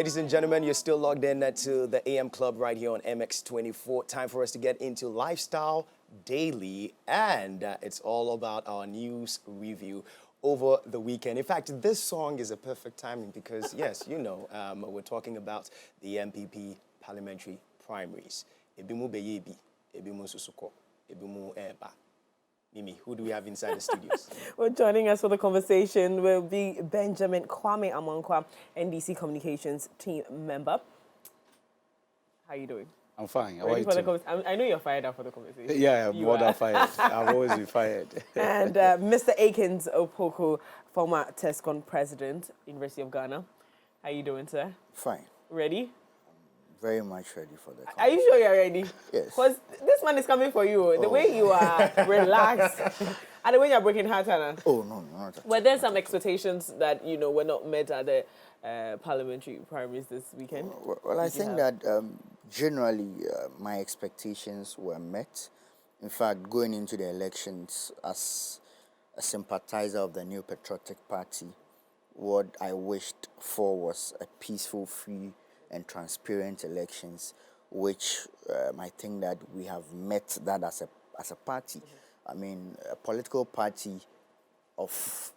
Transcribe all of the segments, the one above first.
Ladies and gentlemen, you're still logged in to the AM Club right here on MX24. Time for us to get into Lifestyle Daily, and it's all about our news review over the weekend. In fact, this song is a perfect timing because, yes, we're talking about the NPP Parliamentary Primaries. Ebimu beyebi, ebimu susuko, ebimu eba. Mimi, who do we have inside the studios? Well, joining us for the conversation will be Benjamin Kwame Amankwa, NDC Communications team member. How are you doing? I'm fine. How Ready are you for I know you're fired up for the conversation. Yeah, I'm more than fired. I've always been fired. And Mr. Akins Opoku, former TESCON president, University of Ghana. How are you doing, sir? Fine. Ready? Very much ready for that. Are you sure you're ready? Yes. Because this man is coming for you. The way you are relaxed and the way you're breaking heart, Anna. Oh, no, not at all. Were there some expectations that, were not met at the parliamentary primaries this weekend? Well, I think that generally my expectations were met. In fact, going into the elections as a sympathizer of the New Patriotic Party, what I wished for was a peaceful, free, and transparent elections, which I think that we have met that as a party. Mm-hmm. I mean, a political party of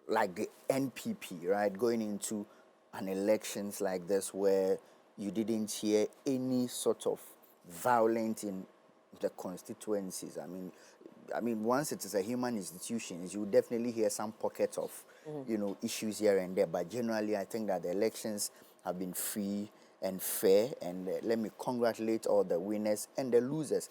like the NPP, right, going into an elections like this where you didn't hear any sort of violence in the constituencies. I mean, once it is a human institution, you definitely hear some pockets of, issues here and there. But generally, I think that the elections have been free and fair. And let me congratulate all the winners and the losers.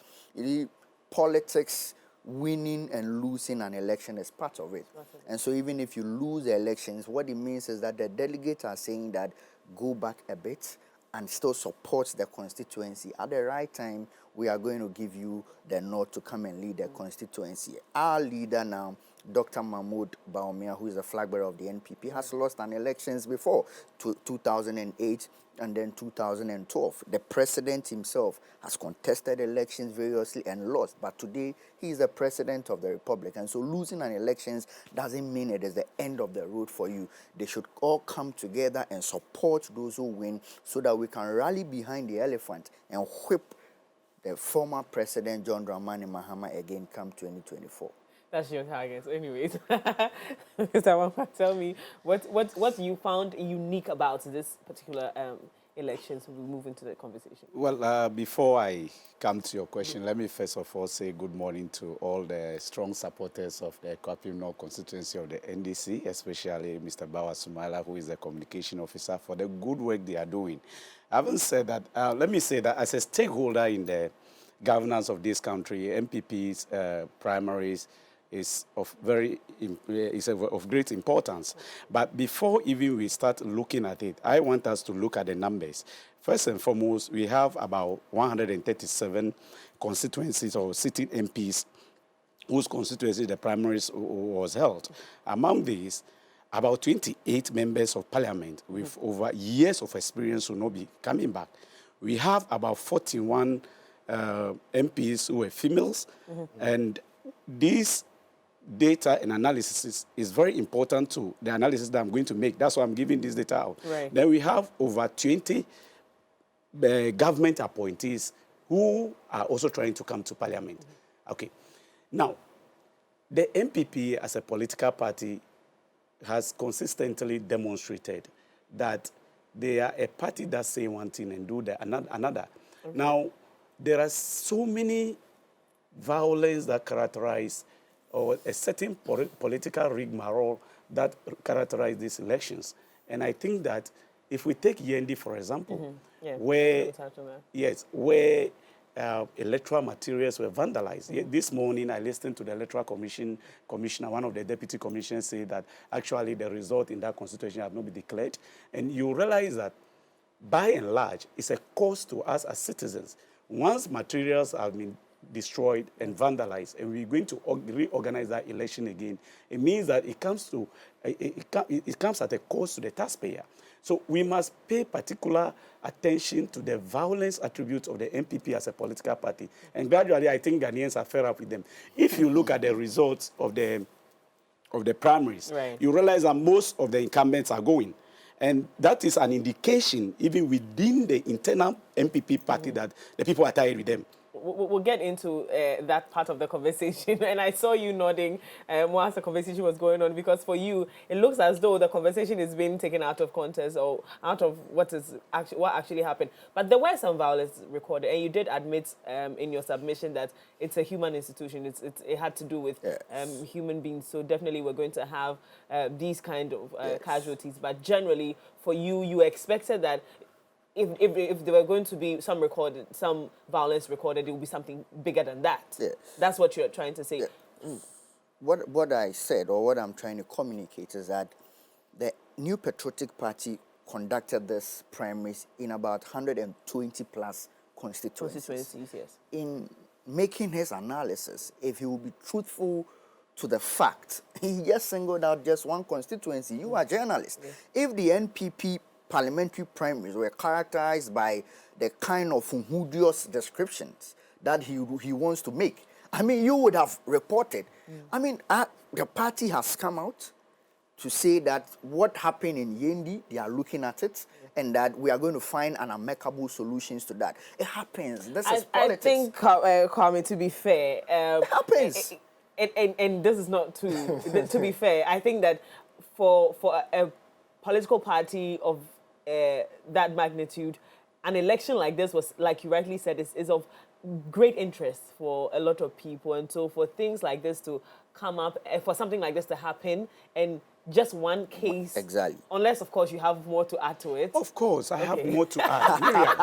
Politics, winning and losing an election is part of it. And so even if you lose the elections, what it means is that the delegates are saying that go back a bit and still support the constituency. At the right time, we are going to give you the nod to come and lead the constituency. Our leader now, Dr. Mahmoud Baumia, who is the flag bearer of the NPP, has lost an elections before, 2008 and then 2012. The president himself has contested elections variously and lost, but today he is the president of the republic. And so losing an elections doesn't mean it is the end of the road for you. They should all come together and support those who win so that we can rally behind the elephant and whip the former president John Dramani Mahama again come 2024. That's your target. So anyways, Mr. Wampa, tell me what you found unique about this particular election, so we move into the conversation. Well, before I come to your question, let me first of all say good morning to all the strong supporters of the Kwapim North constituency of the NDC, especially Mr. Bawa Sumaila, who is the communication officer, for the good work they are doing. Having said that, let me say that as a stakeholder in the governance of this country, MPP's primaries is of great importance. But before even we start looking at it, I want us to look at the numbers. First and foremost, we have about 137 constituencies or sitting MPs whose constituency the primaries was held. Among these, about 28 members of parliament with over years of experience will not be coming back. We have about 41 MPs who were females, and these data and analysis is very important to the analysis that I'm going to make. That's why I'm giving this data out. Right. Then we have over 20 government appointees who are also trying to come to parliament. Okay. Now, the NPP as a political party has consistently demonstrated that they are a party that say one thing and do another. Now, there are so many violence that characterize or a certain political rigmarole that characterize these elections. And I think that if we take Yendi, for example, where electoral materials were vandalized. This morning, I listened to the electoral commissioner, one of the deputy commissioners, say that actually the result in that constitution had not been declared. And you realize that, by and large, it's a cost to us as citizens. Once materials have been destroyed and vandalized, and we're going to reorganize that election again, it means that it comes at a cost to the taxpayer. So we must pay particular attention to the violence attributes of the NPP as a political party. And gradually, I think Ghanaians are fed up with them. If you look at the results of the primaries, you realize that most of the incumbents are going. And that is an indication, even within the internal NPP party, that the people are tired with them. We'll get into that part of the conversation. And I saw you nodding whilst the conversation was going on, because for you, it looks as though the conversation is being taken out of context or out of what actually happened. But there were some violence recorded, and you did admit in your submission that it's a human institution. It had to do with human beings. So definitely we're going to have these kind of casualties. But generally, for you, you expected that if there were going to be some violence recorded, it would be something bigger than that. Yes. That's what you're trying to say. Yeah. What I said, or what I'm trying to communicate, is that the New Patriotic Party conducted this primaries in about 120 plus constituencies. Yes. In making his analysis, if he will be truthful to the fact, he just singled out just one constituency. You are journalists. Yes. If the NPP parliamentary primaries were characterized by the kind of humorous descriptions that he wants to make, I mean, you would have reported. I mean, the party has come out to say that what happened in Yendi, they are looking at it, and that we are going to find an amicable solutions to that. It happens. This is politics. I think, Kwame, to be fair, it happens. And this is not to be fair. I think that for a political party of that magnitude, an election like this was, like you rightly said, is of great interest for a lot of people. And so for things like this to come up, for something like this to happen, and just one case. Exactly. Unless, of course, you have more to add to it. Of course, I have more to add. Miriam,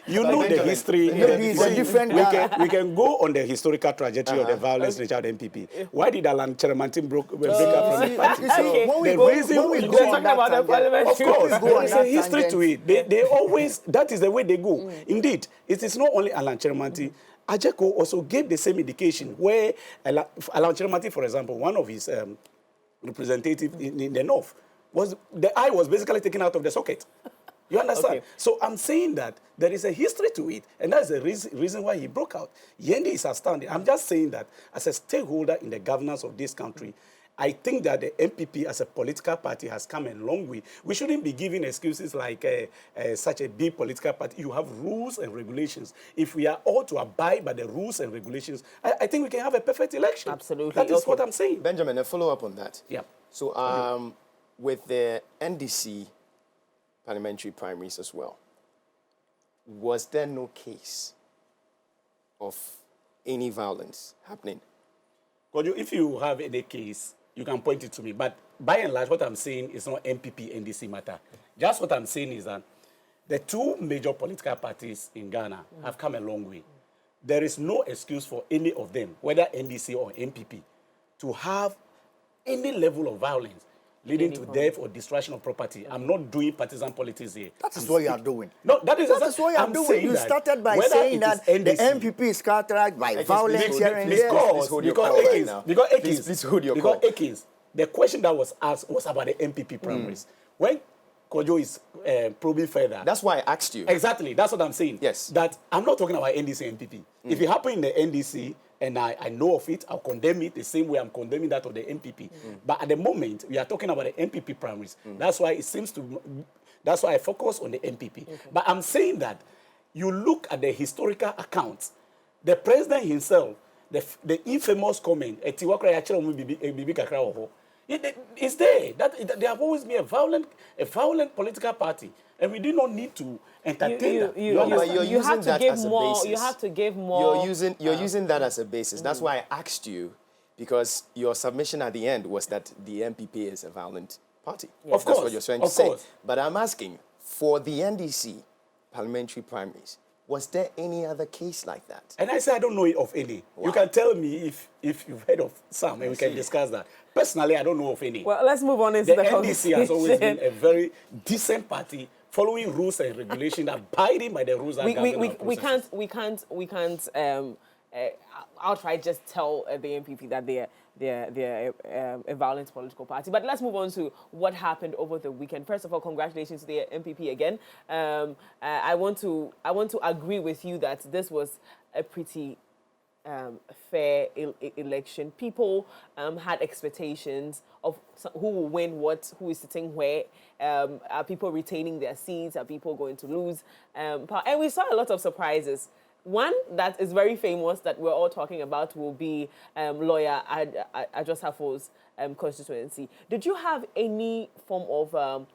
you know the history. It's a different we can go on the historical trajectory of the violence nature of the NPP. Why did Alan Cheramantin break up from the party? When we We're talking about the parliament. Of course, there is a history to it. They always, that is the way they go. Indeed, it is not only Alan Cheramantin. Ajeko also gave the same indication where Alan Cheramantin, for example, one of his representative in the north, the eye was basically taken out of the socket. You understand? Okay. So I'm saying that there is a history to it, and that's the reason why he broke out. Yendi is astounding. I'm just saying that as a stakeholder in the governance of this country, I think that the NPP as a political party has come a long way. We shouldn't be giving excuses like such a big political party. You have rules and regulations. If we are all to abide by the rules and regulations, I think we can have a perfect election. Absolutely. That is what I'm saying. Benjamin, a follow-up on that. Yeah. So with the NDC parliamentary primaries as well, was there no case of any violence happening? If you have any case, you can point it to me. But by and large, what I'm saying is not NPP, NDC matter. Just what I'm saying is that the two major political parties in Ghana have come a long way. There is no excuse for any of them, whether NDC or NPP, to have any level of violence leading to death or destruction of property. I'm not doing partisan politics here. That is what you are doing. No, that is what you are doing. You started by saying that the NPP is characterized by violence here and there. Please hold your call. Because the question that was asked was about the NPP primaries. When Kojo is probing further. That's why I asked you. Exactly. That's what I'm saying. Yes. That I'm not talking about NDC and NPP. If it happened in the NDC, and I know of it, I'll condemn it the same way I'm condemning that of the NPP. But at the moment, we are talking about the NPP primaries. That's why it seems to, that's why I focus on the NPP. Okay. But I'm saying that you look at the historical accounts, the president himself, the infamous comment, it's there. That they have always been a violent political party. And we do not need to entertain that. You have to give more. You have to give more. You're using that as a basis. That's why I asked you, because your submission at the end was that the NPP is a violent party. Yes. That's what you're trying to say. But I'm asking, for the NDC parliamentary primaries, was there any other case like that? And I say I don't know of any. Wow. You can tell me if you've heard of some, and we can discuss that. Personally, I don't know of any. Well, let's move on into the NDC has always been a very decent party, following rules and regulations, abiding by the rules and we can't outright just tell the NPP that they're a violent political party. But let's move on to what happened over the weekend. First of all, congratulations to the NPP again. I want to agree with you that this was a pretty fair election. People had expectations of who will win what, who is sitting where. Are people retaining their seats? Are people going to lose power? And we saw a lot of surprises. One that is very famous that we're all talking about will be lawyer Adjosafo's constituency. Did you have any form of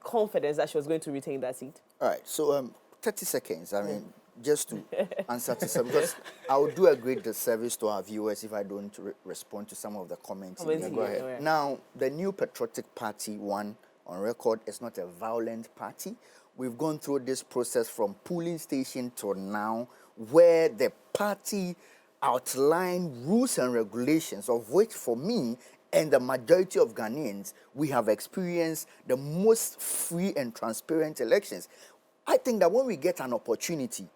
confidence that she was going to retain that seat? All right, so 30 seconds. I mean, just to answer to some, because I would do a great disservice to our viewers if I don't respond to some of the comments. Comments Go here, ahead. alright. Now, the new patriotic party, one on record, is not a violent party. We've gone through this process from polling station to now, where the party outlined rules and regulations, of which, for me and the majority of Ghanaians, we have experienced the most free and transparent elections. I think that when we get an opportunity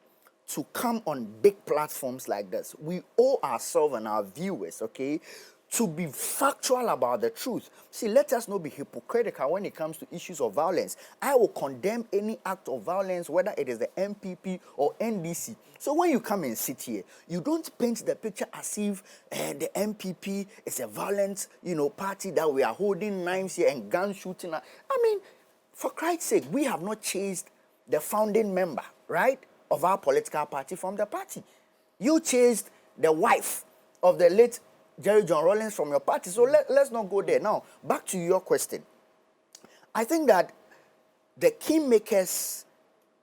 to come on big platforms like this, we owe ourselves and our viewers, okay, to be factual about the truth. See, let us not be hypocritical when it comes to issues of violence. I will condemn any act of violence, whether it is the NPP or NDC. So when you come and sit here, you don't paint the picture as if the NPP is a violent, party that we are holding knives here and gun shooting. I mean, for Christ's sake, we have not chased the founding member, right, of our political party from the party. You chased the wife of the late Jerry John Rawlings from your party. So let's not go there. Now, back to your question. I think that the kingmakers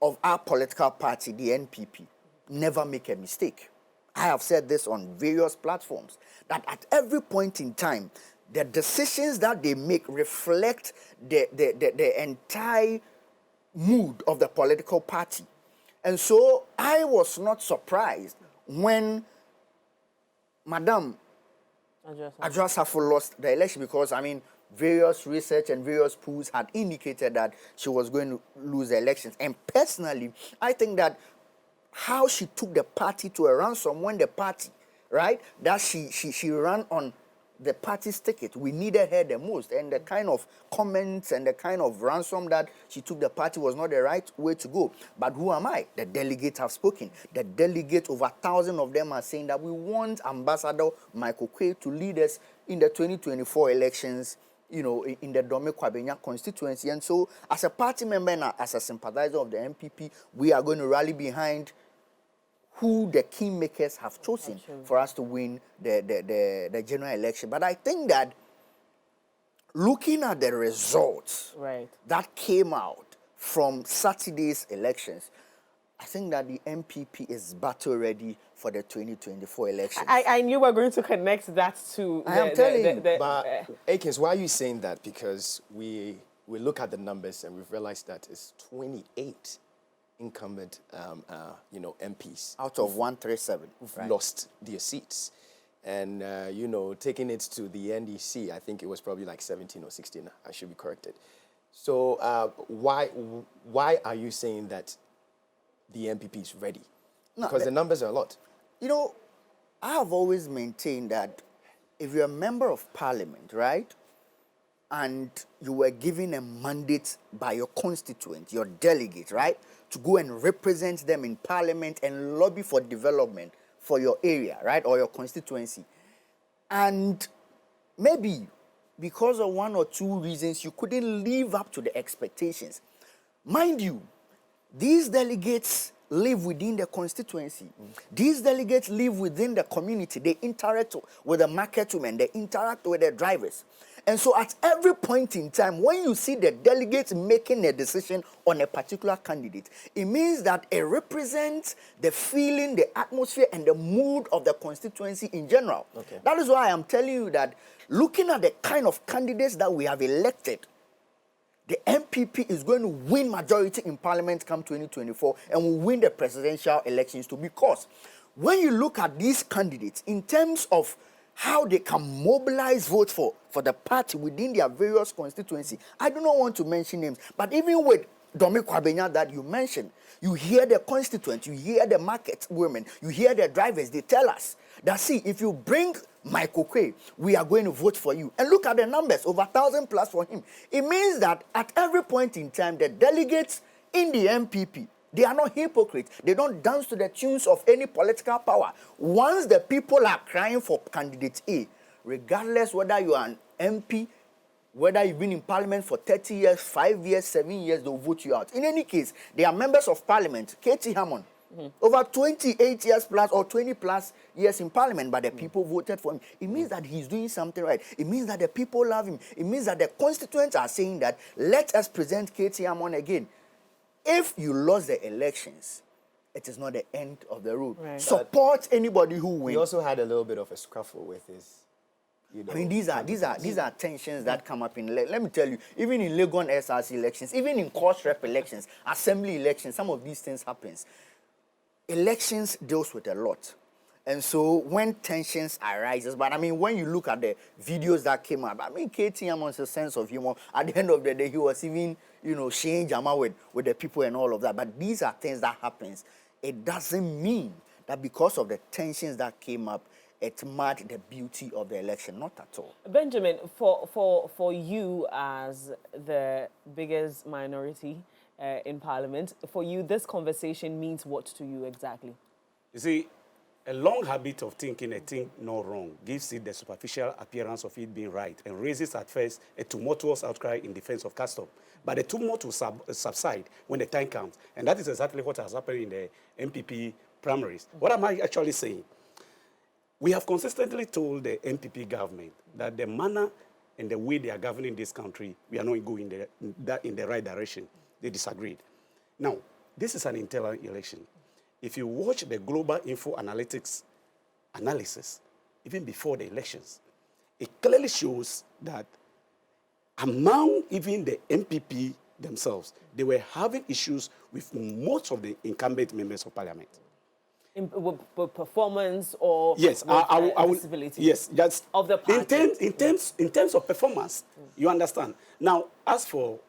of our political party, the NPP, never make a mistake. I have said this on various platforms, that at every point in time, the decisions that they make reflect the entire mood of the political party. And so I was not surprised when Madam Adjosafo lost the election, because, I mean, various research and various polls had indicated that she was going to lose the elections. And personally, I think that how she took the party to a ransom when the party, right, that she ran on the party's ticket, we needed her the most. And the kind of comments and the kind of ransom that she took the party was not the right way to go. But who am I? The delegates have spoken. The delegates, over 1,000 of them, are saying that we want Ambassador Michael Quay to lead us in the 2024 elections, in the Dome Kwabenya constituency. And so, as a party member and as a sympathizer of the NPP, we are going to rally behind who the kingmakers have chosen for us to win the general election. But I think that looking at the results that came out from Saturday's elections, I think that the NPP is battle ready for the 2024 elections. I knew we were going to connect that to I am telling you. But Akins, why are you saying that? Because we look at the numbers and we've realized that it's 28 incumbent, MPs out of 137 who've lost their seats. And, taking it to the NDC, I think it was probably like 17 or 16. I should be corrected. So why are you saying that the NPP is ready? Because the numbers are a lot. I have always maintained that if you're a member of parliament, right, and you were given a mandate by your constituent, your delegate, right, to go and represent them in parliament and lobby for development for your area, right, or your constituency, and maybe because of one or two reasons you couldn't live up to the expectations. Mind you, these delegates live within the constituency. These delegates live within the community. They interact with the market women. They interact with the drivers. And so at every point in time, when you see the delegates making a decision on a particular candidate, it means that it represents the feeling, the atmosphere, and the mood of the constituency in general. Okay. That is why I am telling you that looking at the kind of candidates that we have elected, the NPP is going to win majority in parliament come 2024 and will win the presidential elections too. Because when you look at these candidates in terms of how they can mobilize votes for the party within their various constituency, I do not want to mention names, but even with Dome Kwabenya that you mentioned, you hear the constituents, you hear the market women, you hear the drivers, they tell us that, see, if you bring Michael Quay, we are going to vote for you. And look at the numbers, over 1,000 plus for him. It means that at every point in time, the delegates in the NPP They are not hypocrites. They don't dance to the tunes of any political power. Once the people are crying for candidate A, regardless whether you are an MP, whether you've been in parliament for 30 years, 5 years, 7 years, they'll vote you out. In any case, they are members of parliament. Katie Hammond, over 28 years plus or 20 plus years in parliament, but the people voted for him. It means that he's doing something right. It means that the people love him. It means that the constituents are saying that, let us present Katie Hammond again. If you lost the elections, it is not the end of the road. Right. Support anybody who wins. He also had a little bit of a scuffle with his, you know. I mean, these are tensions that come up in. Let me tell you, even in Legon SRC elections, even in course rep elections, assembly elections, some of these things happens. Elections deals with a lot. And so when tensions arises, but I mean, when you look at the videos that came up, I mean, Katie Hammond's a sense of humor. At the end of the day, he was even, sharing Jama with the people and all of that. But these are things that happens. It doesn't mean that because of the tensions that came up, it marred the beauty of the election. Not at all. Benjamin, for you as the biggest minority in Parliament, for you, this conversation means what to you exactly? You see, a long habit of thinking a thing not wrong gives it the superficial appearance of it being right and raises at first a tumultuous outcry in defense of custom. But the tumult will subside when the time comes. And that is exactly what has happened in the NPP primaries. What am I actually saying? We have consistently told the NPP government that the manner and the way they are governing this country, we are not going in the right direction. They disagreed. Now, this is an internal election. If you watch the global info analytics analysis, even before the elections, it clearly shows that among even the NPP themselves, they were having issues with most of the incumbent members of parliament. With performance or yes, with, I will, visibility? Yes, just of the party. In terms of performance, you understand. Now, as for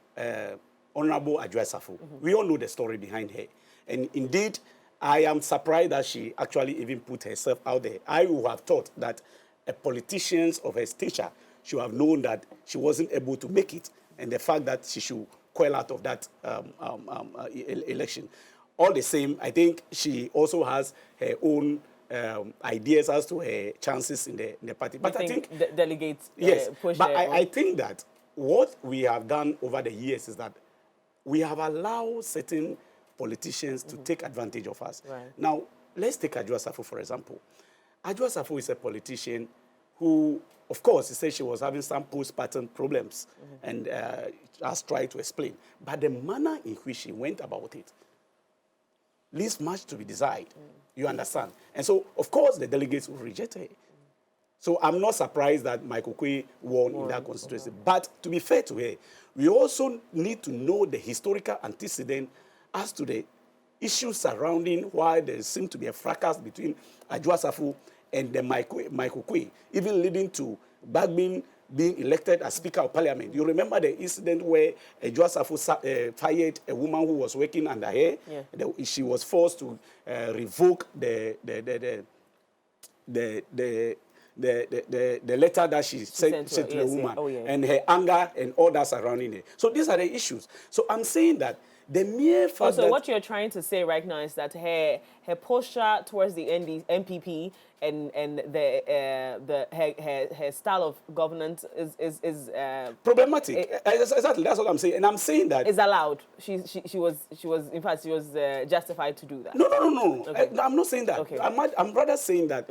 Honorable Adjoa Safo, we all know the story behind her. And indeed, I am surprised that she actually even put herself out there. I would have thought that a politician of her stature should have known that she wasn't able to make it, and the fact that she should quell out of that election. All the same, I think she also has her own ideas as to her chances in the party. But I think delegates yes, push but I think that what we have done over the years is that we have allowed certain politicians to take advantage of us. Right. Now, let's take Adjoa Safo, for example. Adjoa Safo is a politician who, of course, he said she was having some postpartum problems and has tried to explain. But the manner in which she went about it leaves much to be desired. You understand? And so, of course, the delegates will reject her. So I'm not surprised that Michael Kwe won in that constituency. But to be fair to her, we also need to know the historical antecedent as to the issues surrounding why there seemed to be a fracas between Adjoa Safo and the Michael Kwe, even leading to Bagbin being elected as Speaker of Parliament. You remember the incident where Adjoa Safo fired a woman who was working under her? Yeah. She was forced to revoke the letter that she sent to the woman, and her anger and all that surrounding it. So these are the issues. So I'm saying that the mere fact that what you're trying to say right now is that her posture towards the NPP and her style of governance is problematic. Exactly, that's what I'm saying, and I'm saying that is allowed. She was in fact she was justified to do that. No. Okay. I'm not saying that. Okay. I'm rather saying that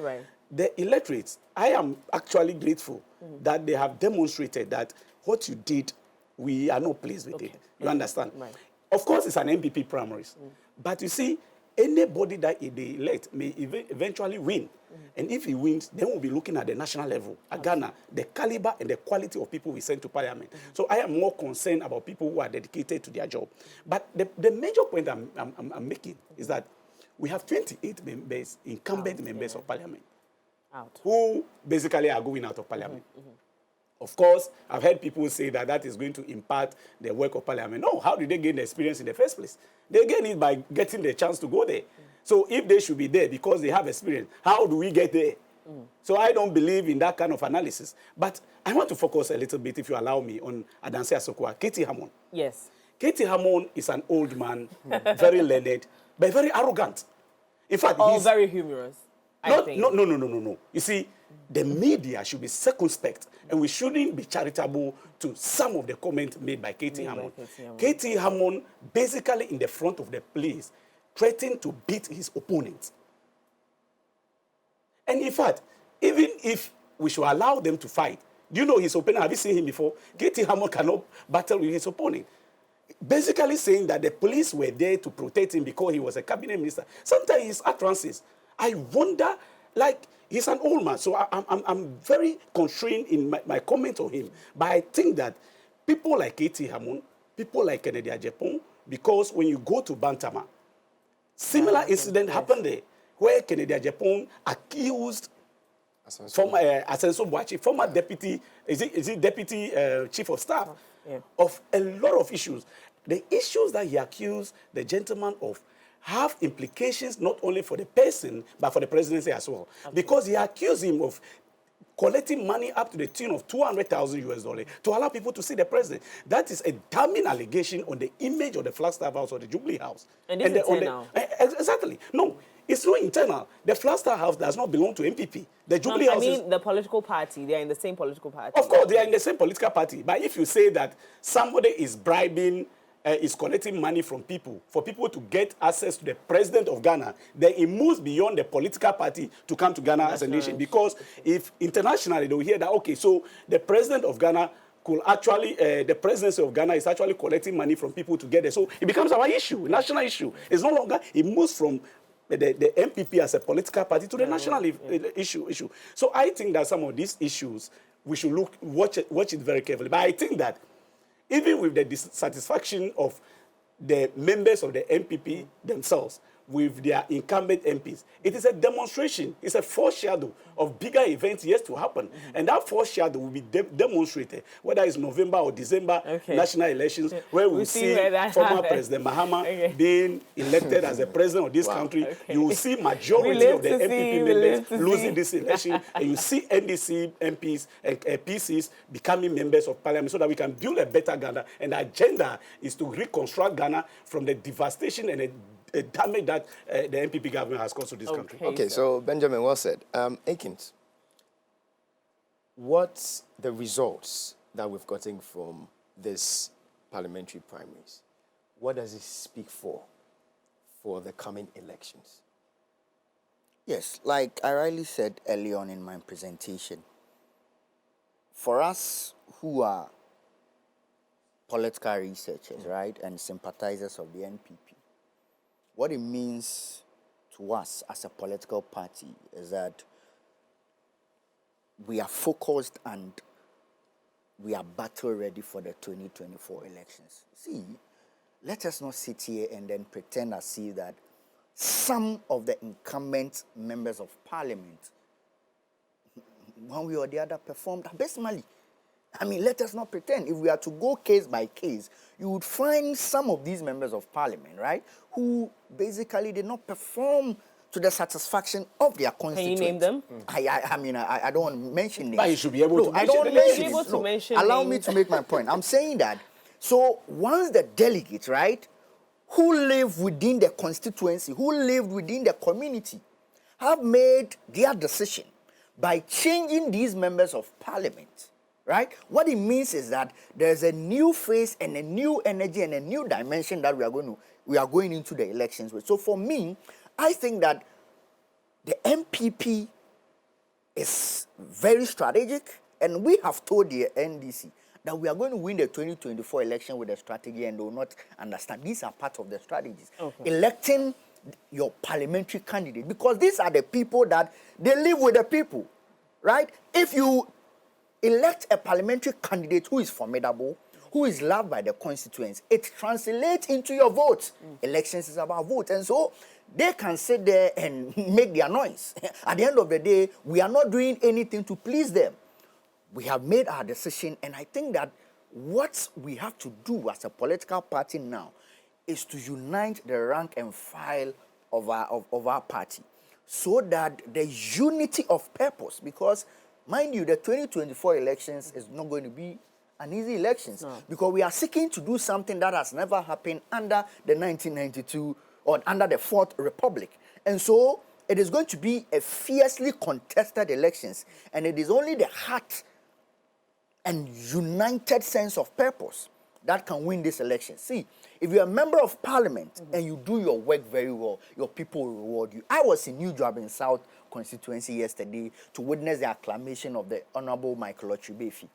the electorate. I am actually grateful that they have demonstrated that what you did, we are not pleased with it. You understand? Right. Of course, it's an NPP primaries. But you see, anybody that they elect may eventually win. And if he wins, then we'll be looking at the national level, at Ghana, the caliber and the quality of people we send to parliament. So I am more concerned about people who are dedicated to their job. But the major point I'm making is that we have 28 members, incumbent members of parliament, who basically are going out of parliament. Of course, I've heard people say that is going to impact the work of parliament. No, how did they gain the experience in the first place? They gain it by getting the chance to go there. So if they should be there because they have experience, how do we get there? So I don't believe in that kind of analysis. But I want to focus a little bit, if you allow me, on Adanse Asokwa, Katie Hammond. Yes. Katie Hammond is an old man, very learned, but very arrogant. In fact, he's very humorous. No. You see, the media should be circumspect, and we shouldn't be charitable to some of the comments made by Katie Hammond. Katie Hammond, basically in the front of the place, threatened to beat his opponents. And in fact, even if we should allow them to fight, do you know his opponent? Have you seen him before? Katie Hammond cannot battle with his opponent. Basically saying that the police were there to protect him because he was a cabinet minister. Sometimes his utterances, I wonder, like, he's an old man, so I'm very constrained in my comment on him. But I think that people like Katie Hammond, people like Kennedy Ajapong, because when you go to Bantama, similar incident happened there, where Kennedy Ajapong accused former Asenso Boachi, former deputy, is it deputy chief of staff, of a lot of issues. The issues that he accused the gentleman of have implications not only for the person, but for the presidency as well. Absolutely. Because he accused him of collecting money up to the tune of $200,000 to allow people to see the president. That is a damning allegation on the image of the Flagstaff House or the Jubilee House. And this is internal. Exactly. No, it's not internal. The Flagstaff House does not belong to NPP. The Jubilee House I mean, the political party, they are in the same political party. Of course, they are in the same political party. But if you say that somebody is bribing, is collecting money from people, for people to get access to the president of Ghana, then it moves beyond the political party to come to Ghana as a nation. Because if internationally they will hear that, okay, so the president of Ghana could actually, the presidency of Ghana is actually collecting money from people to get there. So it becomes our issue, national issue. It's no longer, it moves from the NPP as a political party to the national issue. So I think that some of these issues, we should watch it very carefully. But I think that even with the dissatisfaction of the members of the NPP themselves with their incumbent MPs, it is a demonstration, it's a foreshadow of bigger events yet to happen. And that foreshadow will be demonstrated, whether it's November or December national elections, where we see former President Mahama being elected as the president of this country. You will see majority of the NPP members losing this election, and you see NDC MPs and PCs becoming members of parliament so that we can build a better Ghana. And the agenda is to reconstruct Ghana from the devastation and the damage that the NPP government has caused to this country. Okay, so Benjamin, well said. Akins, what's the results that we've gotten from this parliamentary primaries? What does it speak for the coming elections? Yes, like I rightly said early on in my presentation, for us who are political researchers, right, and sympathizers of the NPP, what it means to us as a political party is that we are focused and we are battle ready for the 2024 elections. See, let us not sit here and then pretend as if that some of the incumbent members of parliament, one way or the other, performed abysmally. I mean, let us not pretend. If we are to go case by case, you would find some of these members of parliament, right, who basically did not perform to the satisfaction of their constituents. Can you name them? I mean, I don't want to mention names. But you should be able to mention I don't want to mention names. mention Allow names. me to make my point. I'm saying that, so once the delegates, right, who live within the constituency, who live within the community, have made their decision by changing these members of parliament, right? What it means is that there's a new phase and a new energy and a new dimension that we are going into the elections with. So for me, I think that the NPP is very strategic, and we have told the NDC that we are going to win the 2024 election with a strategy, and they will not understand. These are part of the strategies. Electing your parliamentary candidate, because these are the people that they live with the people, right? If you elect a parliamentary candidate who is formidable, who is loved by the constituents, it translates into your vote. Elections is about vote. And so they can sit there and make their noise. At the end of the day, we are not doing anything to please them. We have made our decision, and I think that what we have to do as a political party now is to unite the rank and file of our party so that the unity of purpose, because mind you, the 2024 elections is not going to be an easy elections No. because we are seeking to do something that has never happened under the 1992 or under the Fourth Republic. And so it is going to be a fiercely contested elections, and it is only the heart and united sense of purpose that can win this election. See, if you're a member of parliament and you do your work very well, your people will reward you. I was in New Job South constituency yesterday to witness the acclamation of the Honorable Michael Ochubefi.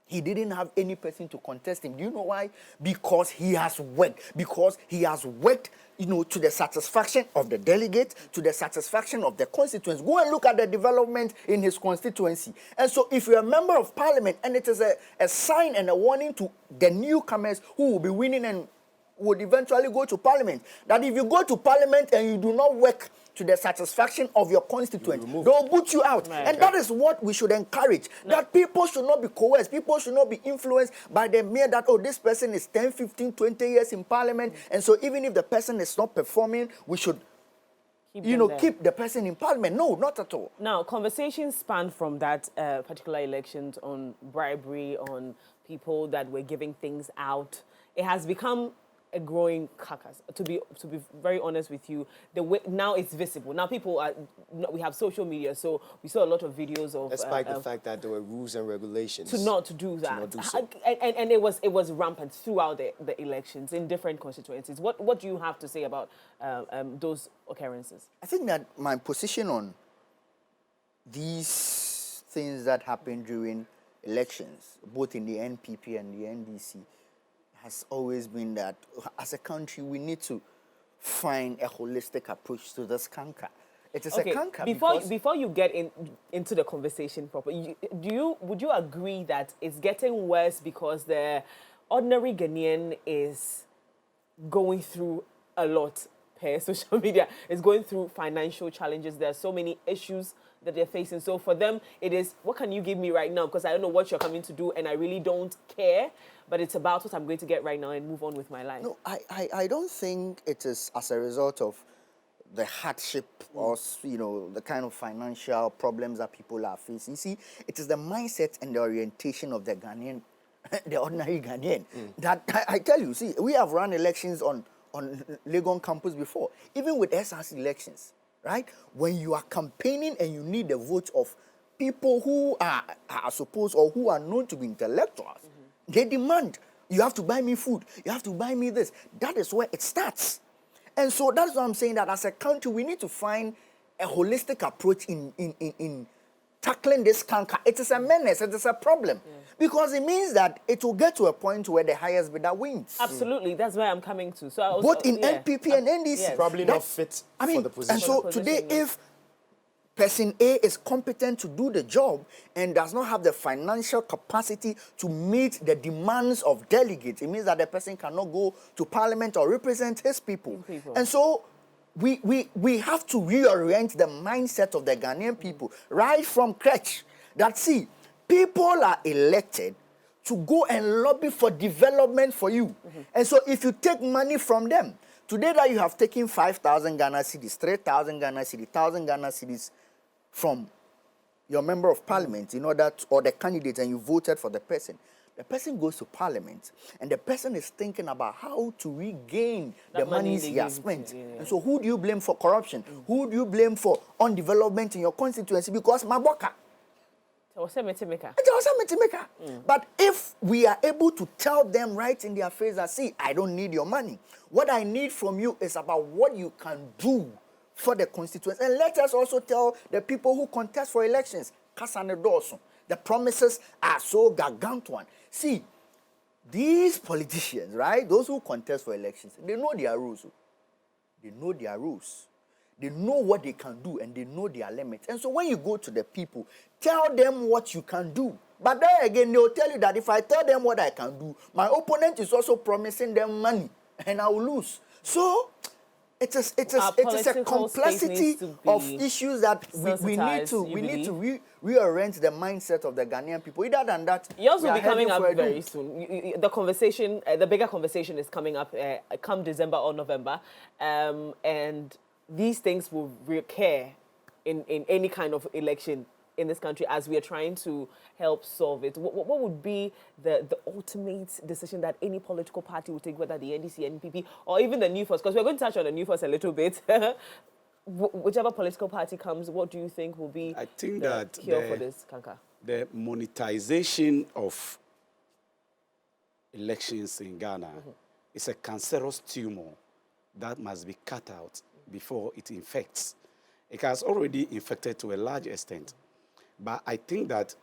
He didn't have any person to contest him. Do you know why? Because he has worked. Because he has worked, to the satisfaction of the delegate, to the satisfaction of the constituents. Go and look at the development in his constituency. And so if you're a member of parliament, and it is a sign and a warning to the newcomers who will be winning and would eventually go to parliament, that if you go to parliament and you do not work to the satisfaction of your constituents, they'll boot you out. Right. And that is what we should encourage, that people should not be coerced, people should not be influenced by the mere that, this person is 10, 15, 20 years in parliament, and so even if the person is not performing, we should keep the person in parliament. No, not at all. Now, conversations span from that particular elections on bribery, on people that were giving things out. It has become a growing carcass. To be very honest with you, the way now it's visible. Now we have social media, so we saw a lot of videos of. Despite the fact that there were rules and regulations to not to do that, to not do so. and it was rampant throughout the elections in different constituencies. What do you have to say about those occurrences? I think that my position on these things that happen during elections, both in the NPP and the NDC, has always been that as a country we need to find a holistic approach to this canker. It is a canker. Before you get into the conversation properly, would you agree that it's getting worse because the ordinary Ghanaian is going through a lot per social media, is going through financial challenges? There are so many issues that they're facing. So for them, it is, what can you give me right now? Because I don't know what you're coming to do and I really don't care, but it's about what I'm going to get right now and move on with my life. No, I don't think it is as a result of the hardship or, the kind of financial problems that people are facing. You see, it is the mindset and the orientation of the Ghanaian, the ordinary Ghanaian, that I tell you, see, we have run elections on Legon campus before, even with SRC elections. Right? When you are campaigning and you need the votes of people who are supposed or who are known to be intellectuals, they demand, you have to buy me food, you have to buy me this. That is where it starts. And so that's why I'm saying that as a country, we need to find a holistic approach in tackling this canker. It is a menace, it is a problem. Because it means that it will get to a point where the highest bidder wins. Absolutely, that's where I'm coming to. So both in NPP and NDC. Yes. Probably not fit for the position. And so today, if person A is competent to do the job and does not have the financial capacity to meet the demands of delegates, it means that the person cannot go to parliament or represent his people. And so we have to reorient the mindset of the Ghanaian people right from crèche. That, see, people are elected to go and lobby for development for you. And so if you take money from them, today that you have taken 5,000 Ghana cedis, 3,000 Ghana cedis, 1,000 Ghana cedis from your member of parliament in order to, or the candidate, and you voted for the person goes to parliament and the person is thinking about how to regain the monies he has spent. And so who do you blame for corruption? Who do you blame for undevelopment in your constituency? Because Maboka. But if we are able to tell them right in their face that, see, I don't need your money. What I need from you is about what you can do for the constituents. And let us also tell the people who contest for elections, the promises are so gargantuan. See, these politicians, right, those who contest for elections, they know their rules. They know their rules. They know what they can do and they know their limits. And so when you go to the people, tell them what you can do. But then again, they'll tell you that if I tell them what I can do, my opponent is also promising them money and I will lose. So it is a complexity of issues that we need to reorient the mindset of the Ghanaian people. Other than that, yours will be coming up very soon. The conversation, the bigger conversation is coming up come December or November, and these things will recur in any kind of election in this country as we are trying to help solve it? What would be the ultimate decision that any political party would take, whether the NDC, NPP, or even the New Force? Because we're going to touch on the New Force a little bit. Whichever political party comes, what do you think will be the cure for this canker? The monetization of elections in Ghana is a cancerous tumor that must be cut out before it infects. It has already infected to a large extent. But I think that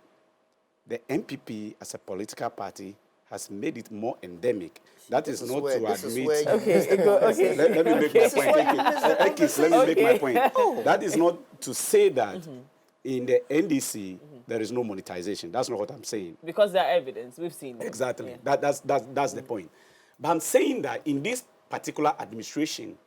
the NPP as a political party has made it more endemic. That is not to admit. Okay. Let me make my point. Let me make my point. That is not to say that in the NDC there is no monetization. That's not what I'm saying. Because there are evidence. We've seen it. Exactly. Yeah. That's the point. But I'm saying that in this particular administration,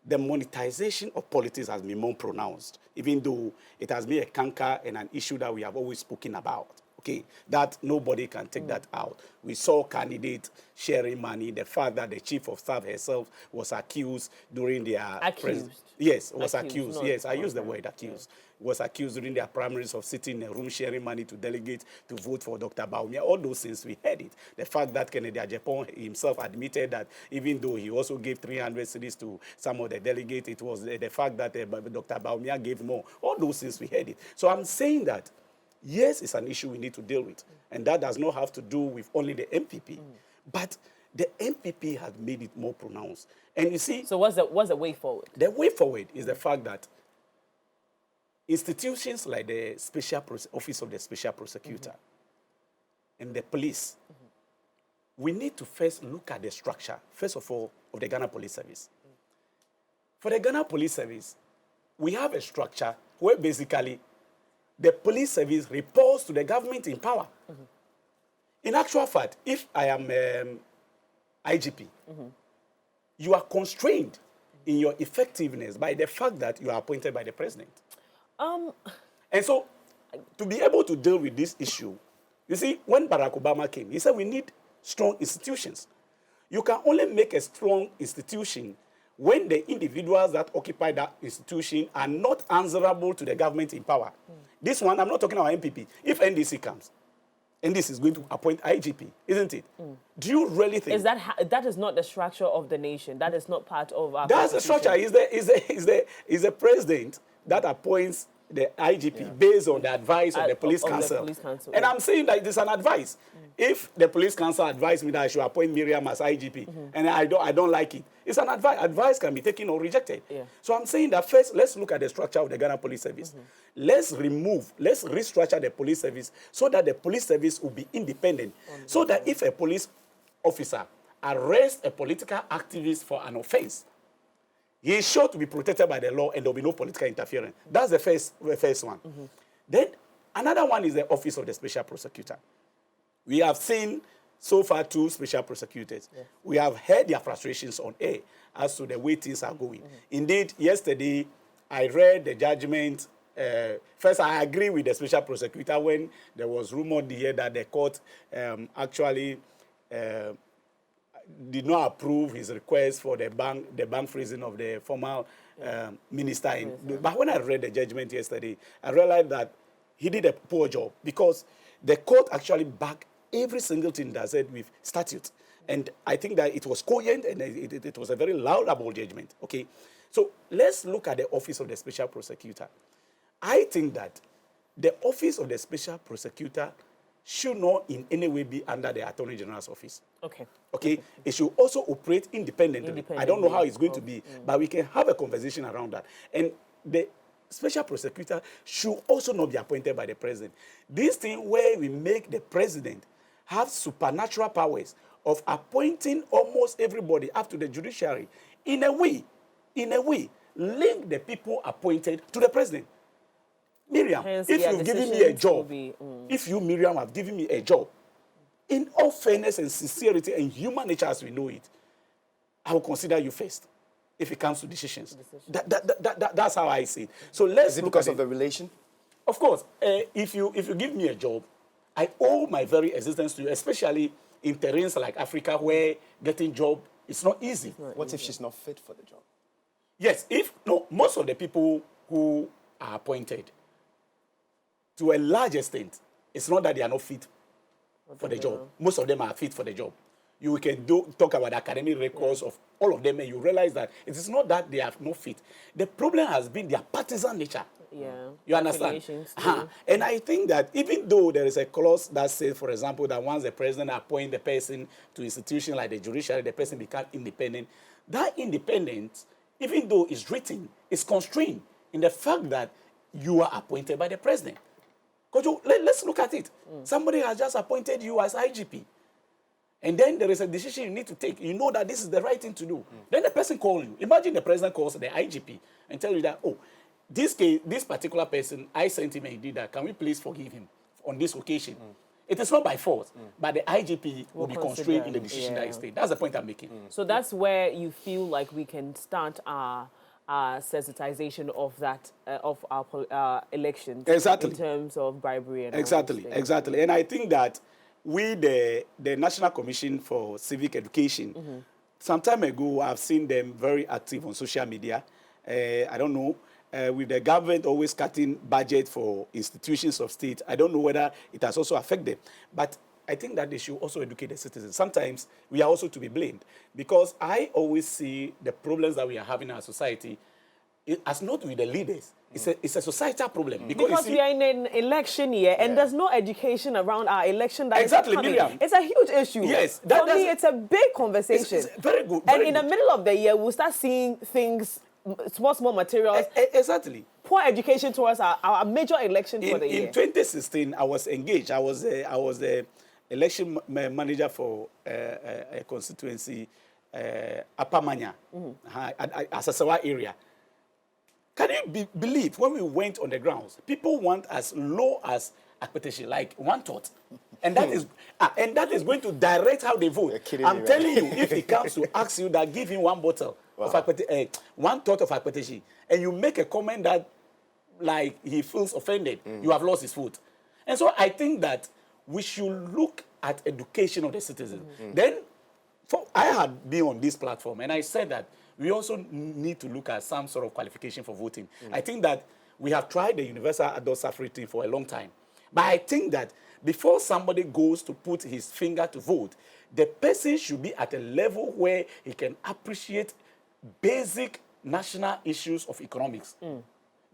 the monetization of politics has been more pronounced, even though it has been a canker and an issue that we have always spoken about. Okay, that nobody can take that out. We saw candidates sharing money. The fact that the chief of staff herself was accused during their... Yes, was accused. Yes, I use the word accused. Yeah. Was accused during their primaries of sitting in a room sharing money to delegate to vote for Dr. Baumia. All those things, we heard it. The fact that Kennedy Ajapong himself admitted that even though he also gave 300 cedis to some of the delegates, it was the fact that Dr. Baumia gave more. All those things, we heard it. So I'm saying that yes, it's an issue we need to deal with. And that does not have to do with only the NPP. But the NPP has made it more pronounced. And you see... So what's the way forward? The way forward is the fact that institutions like the Office of the Special Prosecutor and the police, we need to first look at the structure, first of all, of the Ghana Police Service. For the Ghana Police Service, we have a structure where basically the police service reports to the government in power. In actual fact, if I am IGP, you are constrained in your effectiveness by the fact that you are appointed by the president. And so, to be able to deal with this issue, you see, when Barack Obama came, he said we need strong institutions. You can only make a strong institution when the individuals that occupy that institution are not answerable to the government in power. This one, I'm not talking about NPP. If NDC comes, NDC is going to appoint IGP, isn't it? Do you really think... that is not the structure of the nation? That is not part of our... That's the structure. Is the president that appoints the IGP based on the advice of the police council. And I'm saying that it is an advice. If the police council advised me that I should appoint Miriam as IGP, and I don't like it, it's an advice. Advice can be taken or rejected. So I'm saying that first, let's look at the structure of the Ghana Police Service. Let's restructure the police service so that the police service will be independent. So that if a police officer arrests a political activist for an offense, he is sure to be protected by the law and there will be no political interference. That's the first one. Then another one is the Office of the Special Prosecutor. We have seen so far 2 special prosecutors. We have heard their frustrations on air as to the way things are going. Indeed, yesterday I read the judgment. First, I agree with the special prosecutor when there was rumored here that the court actually did not approve his request for the bank freezing of the former minister. But when I read the judgment yesterday, I realized that he did a poor job because the court actually backed every single thing that said with statute. And I think that it was coherent and it was a very laudable judgment. Okay, so let's look at the Office of the Special Prosecutor. I think that the Office of the Special Prosecutor should not in any way be under the Attorney General's office. Okay. It should also operate independently. I don't know how it's going to be, but we can have a conversation around that. And the Special Prosecutor should also not be appointed by the president. This thing where we make the president have supernatural powers of appointing almost everybody up to the judiciary, in a way, link the people appointed to the president. Miriam, if you've given me a job, if you, Miriam, have given me a job, in all fairness and sincerity and human nature as we know it, I will consider you first if it comes to decisions. That's how I see it. So let's look because of the relation? Of course. If you give me a job, I owe my very existence to you, especially in terrains like Africa where getting job is not easy. What if she's not fit for the job? Yes, most of the people who are appointed to a large extent, it's not that they are not fit for the job. Most of them are fit for the job. You can talk about academic records of all of them, and you realize that it is not that they are not fit. The problem has been their partisan nature. Yeah. You understand? And I think that even though there is a clause that says, for example, that once the president appoints the person to institution like the judiciary, the person becomes independent, that independence, even though it's written, is constrained in the fact that you are appointed by the president. Because let's look at it. Somebody has just appointed you as IGP. And then there is a decision you need to take. You know that this is the right thing to do. Then the person calls you. Imagine the president calls the IGP and tells you that, oh, this particular person, I sent him and he did that. Can we please forgive him on this occasion? It is not by force, but the IGP will be constrained in the decision that he takes. That's the point I'm making. So that's where you feel like we can start our sensitization of that of our elections. Exactly. In terms of bribery and Exactly. And I think that we, the National Commission for Civic Education, some time ago, I've seen them very active on social media. I don't know, with the government always cutting budget for institutions of state, I don't know whether it has also affected them. But I think that they should also educate the citizens. Sometimes we are also to be blamed, because I always see the problems that we are having in our society as not with the leaders. It's a societal problem. Because we are in an election year, and there's no education around our election that exactly, is coming. Miriam. It's a huge issue. Yes. For me, it's a big conversation. It's very good. And in the middle of the year, we'll start seeing things, small materials. Exactly. Poor education towards our major election for the year. In 2016, I was engaged. I was the election manager for a constituency, Upper Manya, Asasawa area. Can you believe when we went on the grounds, people want as low as expectation, like 1 thought. And that is going to direct how they vote. I'm telling you, if he comes to ask you that, give him 1 bottle of 1 thought of expectation, and you make a comment that like he feels offended, you have lost his vote. And so I think that we should look at education of the citizens. Then I had been on this platform and I said that we also need to look at some sort of qualification for voting. I think that we have tried the universal adult suffrage thing for a long time. But I think that before somebody goes to put his finger to vote, the person should be at a level where he can appreciate basic national issues of economics.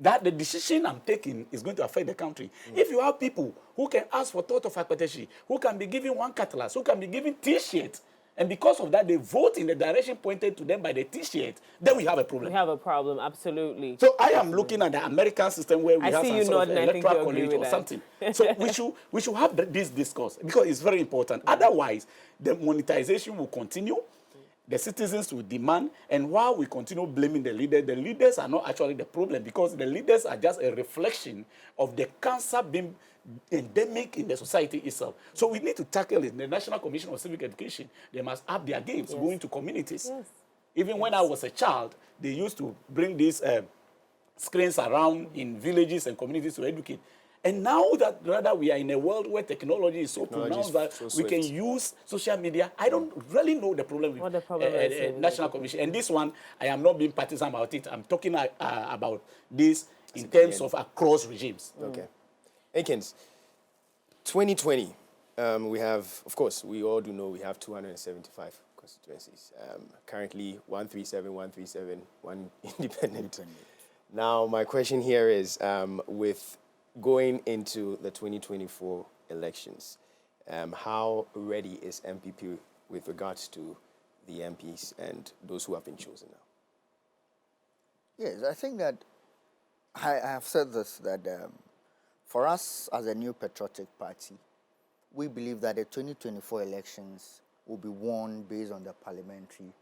That the decision I'm taking is going to affect the country. If you have people who can ask for thought of akpeteshi, who can be given 1 cutlass, who can be given T-shirt, and because of that, they vote in the direction pointed to them by the T-shirt, then we have a problem. We have a problem, absolutely. So I am looking at the American system where we have some sort of electoral college or something. So we should have this discourse because it's very important. Otherwise, the monetization will continue. The citizens will demand, and while we continue blaming the leaders are not actually the problem, because the leaders are just a reflection of the cancer being endemic in the society itself. So we need to tackle it. The National Commission of Civic Education, they must up their games, going to communities. Even when I was a child, they used to bring these screens around in villages and communities to educate. And now that rather we are in a world where technology is so pronounced that we can use social media, I don't really know the problem with the National Commission. And this one, I am not being partisan about it. I'm talking about this in terms of across regimes. Okay. Akins, 2020, we have, of course, we all do know we have 275 constituencies. Currently, 137, 1 independent. Now, my question here is, with going into the 2024 elections, how ready is NPP with regards to the MPs and those who have been chosen now? Yes, I think that I have said this, that for us as a new patriotic party, we believe that the 2024 elections will be won based on the parliamentary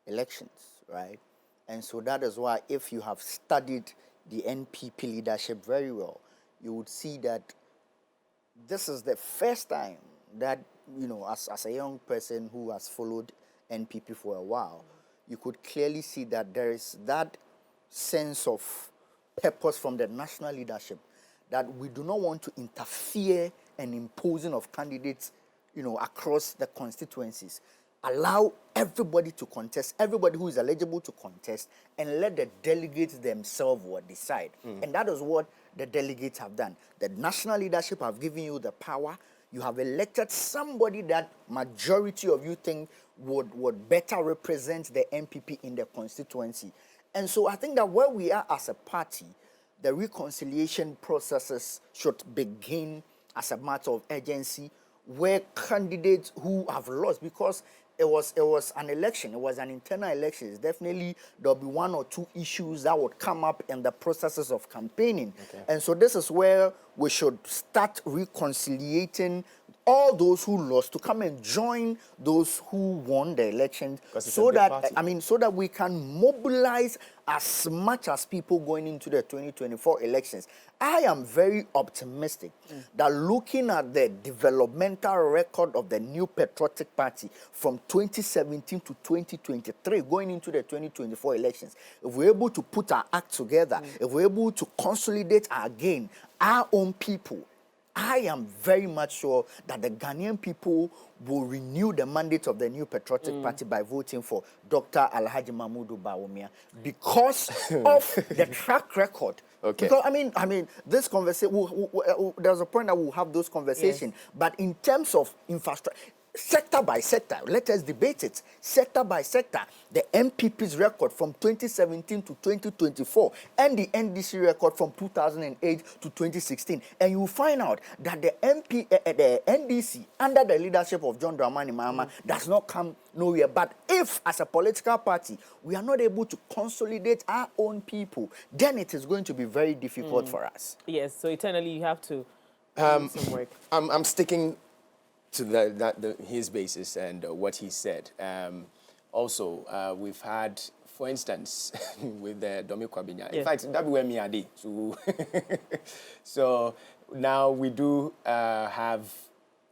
elections, right? And so that is why if you have studied the NPP leadership very well, you would see that this is the first time that, you know, as a young person who has followed NPP for a while, you could clearly see that there is that sense of purpose from the national leadership that we do not want to interfere and imposing of candidates, you know, across the constituencies. Allow everybody to contest, everybody who is eligible to contest, and let the delegates themselves decide. And that is what the delegates have done. The national leadership have given you the power. You have elected somebody that majority of you think would better represent the NPP in the constituency. And so I think that where we are as a party, the reconciliation processes should begin as a matter of urgency, where candidates who have lost, because it was an election, it was an internal election. It's definitely there'll be one or two issues that would come up in the processes of campaigning. Okay. And so this is where we should start reconciliating all those who lost to come and join those who won the election, so that we can mobilize as much as people going into the 2024 elections. I am very optimistic that looking at the developmental record of the New Patriotic Party from 2017 to 2023, going into the 2024 elections, if we're able to put our act together, if we're able to consolidate again our own people, I am very much sure that the Ghanaian people will renew the mandate of the New Patriotic Party by voting for Dr. Alhaji Mahmoud Bawumia because of the track record. Okay. Because I mean, this conversation. There's a point that we'll have those conversations, yes. But in terms of infrastructure, sector by sector, let us debate it. Sector by sector, the NPP's record from 2017 to 2024 and the NDC record from 2008 to 2016. And you find out that the NDC, under the leadership of John Dramani Mahama, does not come nowhere. But if, as a political party, we are not able to consolidate our own people, then it is going to be very difficult for us. Yes, so eternally you have to do some work. I'm sticking to his basis and what he said. Also, we've had, for instance, with the Domi Kwabinya. In fact, that be me adi. So now we do have,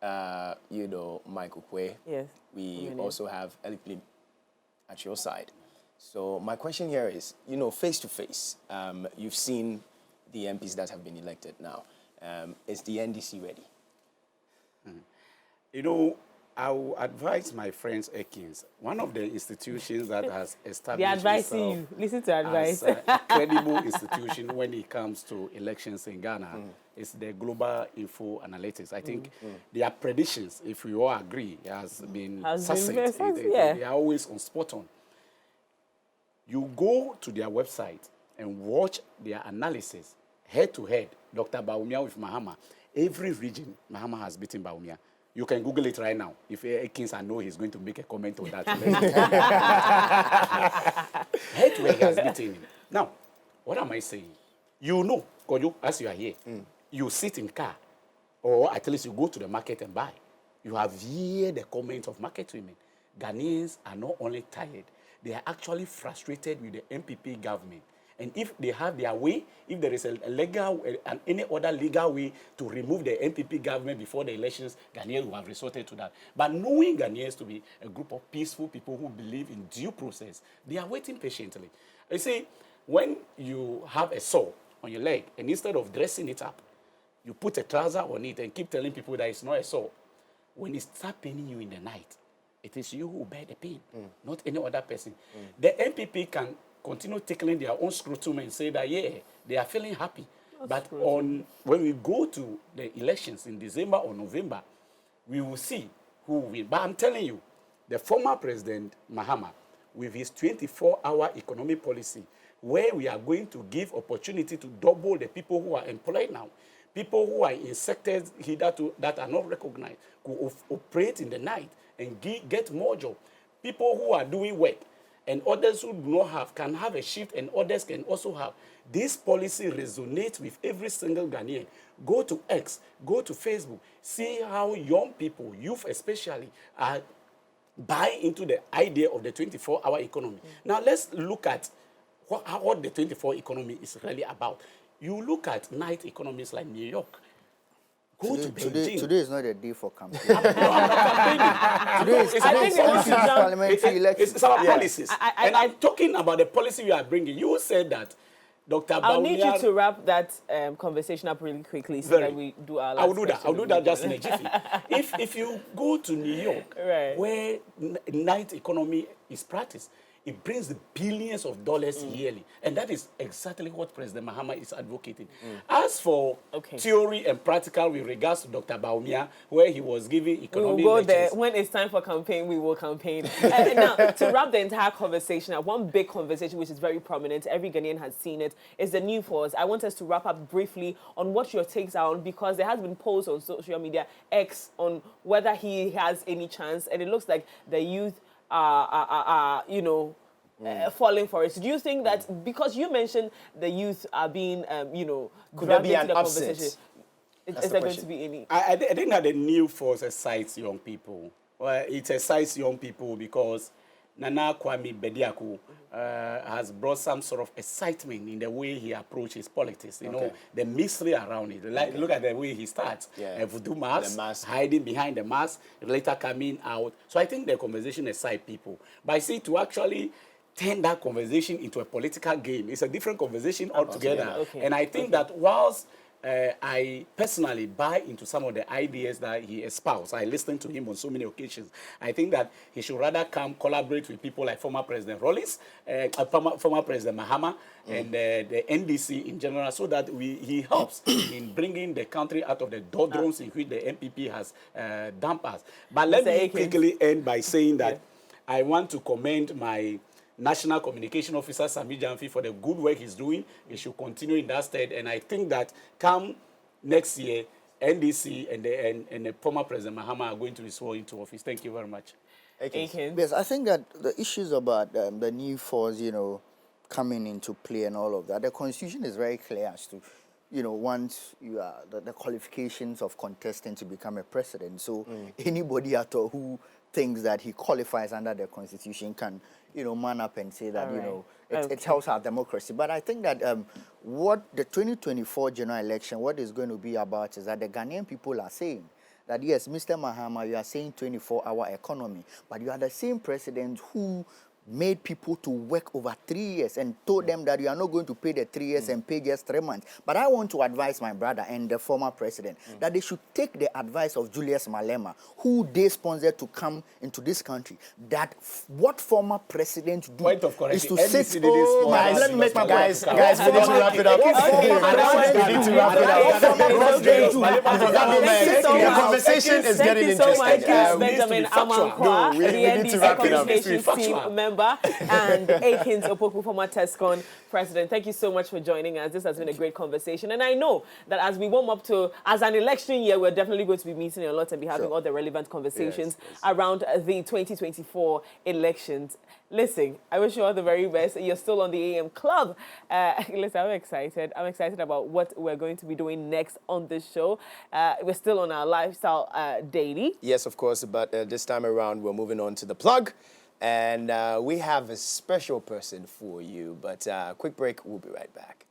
Michael Kwe. Yes. We also have Eliklim at your side. So my question here is, face to face, you've seen the MPs that have been elected now. Is the NDC ready? I will advise my friends Ekins, one of the institutions that has established They're advising you. Listen to advice. As a credible institution when it comes to elections in Ghana is the Global Info Analytics. I think their predictions, if we all agree, has been succinct. They are always on spot on. You go to their website and watch their analysis head to head, Dr. Bawumia with Mahama. Every region, Mahama has beaten Bawumia. You can Google it right now. If Ekins, I know he's going to make a comment on that. Head to head, he has beaten him. Now, what am I saying? Kojo, as you are here, you sit in car, or at least you go to the market and buy. You have heard the comment of market women. Ghanaians are not only tired, they are actually frustrated with the NPP government. And if they have their way, if there is a legal and any other legal way to remove the NPP government before the elections, Ghanaians will have resorted to that. But knowing Ghanaians to be a group of peaceful people who believe in due process, they are waiting patiently. You see, when you have a sore on your leg, and instead of dressing it up, you put a trouser on it and keep telling people that it's not a sore. When it starts paining you in the night, it is you who bear the pain, not any other person. The NPP can continue tickling their own scrotum and say that, they are feeling happy. That's but when we go to the elections in December or November, we will see who will win. But I'm telling you, the former President Mahama, with his 24-hour economic policy, where we are going to give opportunity to double the people who are employed now, people who are in sectors hitherto that are not recognized, could operate in the night and get more jobs. People who are doing work, and others who do not have can have a shift, and others can also have. This policy resonates with every single Ghanaian. Go to X, go to Facebook, see how young people, youth especially, are buying into the idea of the 24-hour economy. Now let's look at what the 24 economy is really about. You look at night economies like New York. Today is not a day for campaign. I'm not campaigning. It's our policies. And I'm talking about the policy we are bringing. You said that Dr. I'll need you to wrap that conversation up really quickly so that we do our last I'll do that just in a jiffy. If you go to New York, where night economy is practiced, it brings the billions of dollars yearly. And that is exactly what President Mahama is advocating. As for theory and practical with regards to Dr. Baumia, where he was giving economic we will go lectures. there. When it's time for campaign, we will campaign. Now, to wrap the entire conversation, one big conversation which is very prominent, every Ghanaian has seen it, is the new force. I want us to wrap up briefly on what your takes are on, because there has been polls on social media, X, on whether he has any chance, and it looks like the youth are falling for it. Do you think that, because you mentioned the youth are being, could there dragged be into an the upset? conversation? Is there going to be any? I think that the new force excites young people. Well, it excites young people because Nana Kwame Bediako has brought some sort of excitement in the way he approaches politics. You know, the mystery around it. Like, look at the way he starts. Voodoo mask, hiding behind the mask, later coming out. So I think the conversation excites people. But I see, to actually turn that conversation into a political game, it's a different conversation altogether. And I think that whilst I personally buy into some of the ideas that he espoused, I listened to him on so many occasions, I think that he should rather come collaborate with people like former President Rollins, former President Mahama, and the NDC in general, so that he helps in bringing the country out of the doldrums in which the NPP has dumped us. But let me quickly end by saying that I want to commend my National Communication Officer, Sami Jamfi, for the good work he's doing. He should continue in that stead. And I think that come next year, NDC and the former President Mahama are going to be sworn into office. Thank you very much. Yes, I think that the issues about the new force, coming into play and all of that, the Constitution is very clear as to, once you are the qualifications of contesting to become a president. So anybody at all who thinks that he qualifies under the Constitution can, man up and say that, it helps our democracy. But I think that what the 2024 general election, what is going to be about is that the Ghanaian people are saying that, yes, Mr. Mahama, you are saying 24-hour economy, but you are the same president who made people to work over 3 years and told them that you are not going to pay the 3 years and pay just 3 months. But I want to advise my brother and the former president that they should take the advice of Julius Malema, who they sponsored to come into this country, that what former president do is to sit... let me make my guys, we need to wrap it up. We need to wrap it up. The conversation is getting interesting. Thank you so much, Benjamin Amankwa, the NDC Communications team member, and Akins Opoku, former TESCON president. Thank you so much for joining us. This has been a great conversation. And I know that as we warm up to, as an election year, we're definitely going to be meeting a lot and be having all the relevant conversations around the 2024 elections. Listen, I wish you all the very best. You're still on the AM Club. Listen, I'm excited. I'm excited about what we're going to be doing next on this show. We're still on our Lifestyle Daily. Yes, of course, but this time around, we're moving on to the plug. And we have a special person for you. But quick break, we'll be right back.